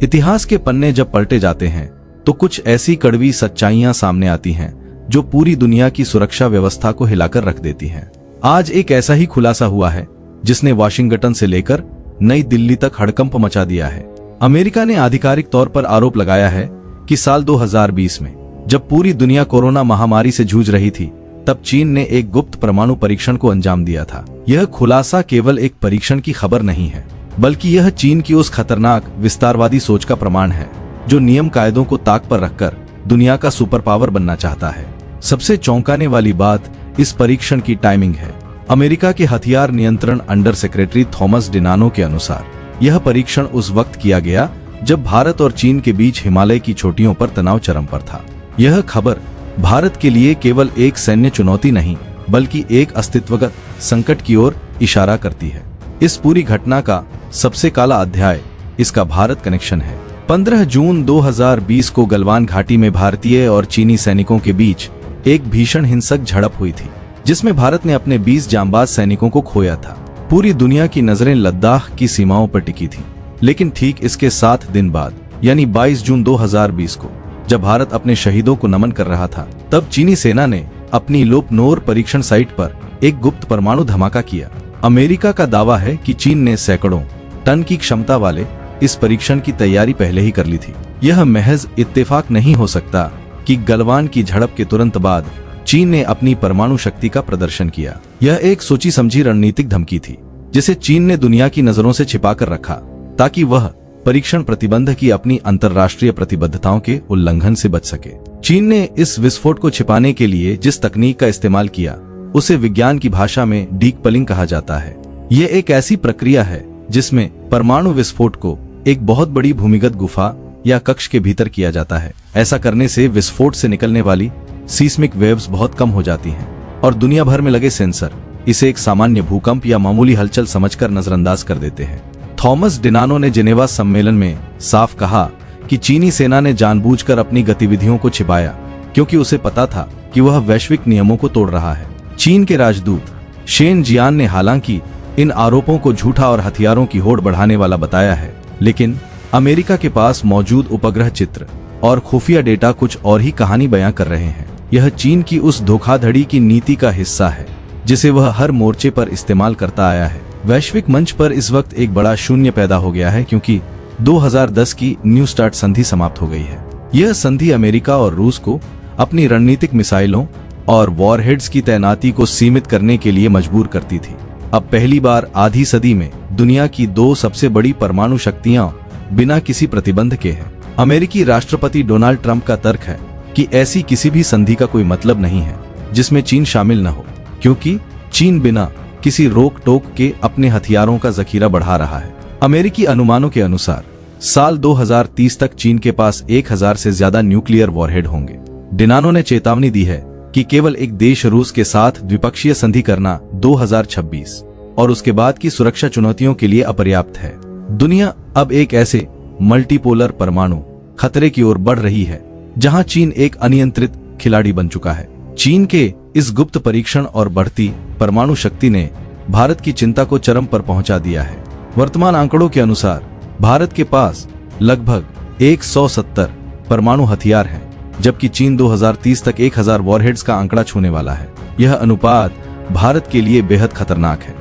इतिहास के पन्ने जब पलटे जाते हैं तो कुछ ऐसी कड़वी सच्चाइयां सामने आती हैं जो पूरी दुनिया की सुरक्षा व्यवस्था को हिलाकर रख देती हैं। आज एक ऐसा ही खुलासा हुआ है जिसने वाशिंगटन से लेकर नई दिल्ली तक हड़कंप मचा दिया है। अमेरिका ने आधिकारिक तौर पर आरोप लगाया है कि साल 2020 में जब पूरी दुनिया कोरोना महामारी से जूझ रही थी, तब चीन ने एक गुप्त परमाणु परीक्षण को अंजाम दिया था। यह खुलासा केवल एक परीक्षण की खबर नहीं है, बल्कि यह चीन की उस खतरनाक विस्तारवादी सोच का प्रमाण है जो नियम कायदों को ताक पर रखकर दुनिया का सुपर पावर बनना चाहता है। सबसे चौंकाने वाली बात इस परीक्षण की टाइमिंग है। अमेरिका के हथियार नियंत्रण अंडर सेक्रेटरी थॉमस डिनानो के अनुसार यह परीक्षण उस वक्त किया गया जब भारत और चीन के बीच हिमालय की चोटियों पर तनाव चरम पर था। यह खबर भारत के लिए केवल एक सैन्य चुनौती नहीं, बल्कि एक अस्तित्वगत संकट की ओर इशारा करती है। इस पूरी घटना का सबसे काला अध्याय इसका भारत कनेक्शन है। 15 जून 2020 को गलवान घाटी में भारतीय और चीनी सैनिकों के बीच एक भीषण हिंसक झड़प हुई थी, जिसमें भारत ने अपने 20 जांबाज सैनिकों को खोया था। पूरी दुनिया की नजरें लद्दाख की सीमाओं पर टिकी थी। लेकिन ठीक इसके 7 दिन बाद, यानी 22 जून 2020 को, जब भारत अपने शहीदों को नमन कर रहा था, तब चीनी सेना ने अपनी लोपनोर परीक्षण साइट पर एक गुप्त परमाणु धमाका किया। अमेरिका का दावा है कि चीन ने सैकड़ों टन की क्षमता वाले इस परीक्षण की तैयारी पहले ही कर ली थी। यह महज इत्तेफाक नहीं हो सकता कि गलवान की झड़प के तुरंत बाद चीन ने अपनी परमाणु शक्ति का प्रदर्शन किया। यह एक सोची समझी रणनीतिक धमकी थी जिसे चीन ने दुनिया की नजरों से छिपा कर रखा, ताकि वह परीक्षण प्रतिबंध की अपनी अंतर्राष्ट्रीय प्रतिबद्धताओं के उल्लंघन से बच सके। चीन ने इस विस्फोट को छिपाने के लिए जिस तकनीक का इस्तेमाल किया उसे विज्ञान की भाषा में डीकपलिंग कहा जाता है। यह एक ऐसी प्रक्रिया है जिसमें परमाणु विस्फोट को एक बहुत बड़ी भूमिगत गुफा या कक्ष के भीतर किया जाता है। ऐसा करने से विस्फोट से निकलने वाली सीस्मिक वेव्स बहुत कम हो जाती हैं और दुनिया भर में लगे सेंसर इसे एक सामान्य भूकंप या मामूली हलचल समझकर नजरअंदाज कर देते हैं। थॉमस डिनानो ने जेनेवा सम्मेलन में साफ कहा कि चीनी सेना ने जानबूझकर अपनी गतिविधियों को छिपाया, क्योंकि उसे पता था कि वह वैश्विक नियमों को तोड़ रहा है। चीन के राजदूत शेन जियान ने हालांकि इन आरोपों को झूठा और हथियारों की होड़ बढ़ाने वाला बताया है, लेकिन अमेरिका के पास मौजूद उपग्रह चित्र और खुफिया डेटा कुछ और ही कहानी बयां कर रहे हैं। यह चीन की उस धोखाधड़ी की नीति का हिस्सा है जिसे वह हर मोर्चे पर इस्तेमाल करता आया है। वैश्विक मंच पर इस वक्त एक बड़ा शून्य पैदा हो गया है, क्योंकि 2010 की न्यू स्टार्ट संधि समाप्त हो गई है। यह संधि अमेरिका और रूस को अपनी रणनीतिक मिसाइलों और वॉरहेड्स की तैनाती को सीमित करने के लिए मजबूर करती थी। अब पहली बार आधी सदी में दुनिया की 2 सबसे बड़ी परमाणु शक्तियां बिना किसी प्रतिबंध के हैं। अमेरिकी राष्ट्रपति डोनाल्ड ट्रंप का तर्क है कि ऐसी किसी भी संधि का कोई मतलब नहीं है जिसमें चीन शामिल न हो, क्योंकि चीन बिना किसी रोक टोक के अपने हथियारों का जखीरा बढ़ा रहा है। अमेरिकी अनुमानों के अनुसार साल 2030 तक चीन के पास 1000 से ज्यादा न्यूक्लियर वॉरहेड होंगे। डिनानो ने चेतावनी दी है कि केवल एक देश रूस के साथ द्विपक्षीय संधि करना 2026 और उसके बाद की सुरक्षा चुनौतियों के लिए अपर्याप्त है। दुनिया अब एक ऐसे मल्टीपोलर परमाणु खतरे की ओर बढ़ रही है जहां चीन एक अनियंत्रित खिलाड़ी बन चुका है। चीन के इस गुप्त परीक्षण और बढ़ती परमाणु शक्ति ने भारत की चिंता को चरम पर पहुंचा दिया है। वर्तमान आंकड़ों के अनुसार भारत के पास लगभग 170 परमाणु हथियार हैं, जबकि चीन 2030 तक 1000 वॉरहेड्स का आंकड़ा छूने वाला है। यह अनुपात भारत के लिए बेहद खतरनाक है।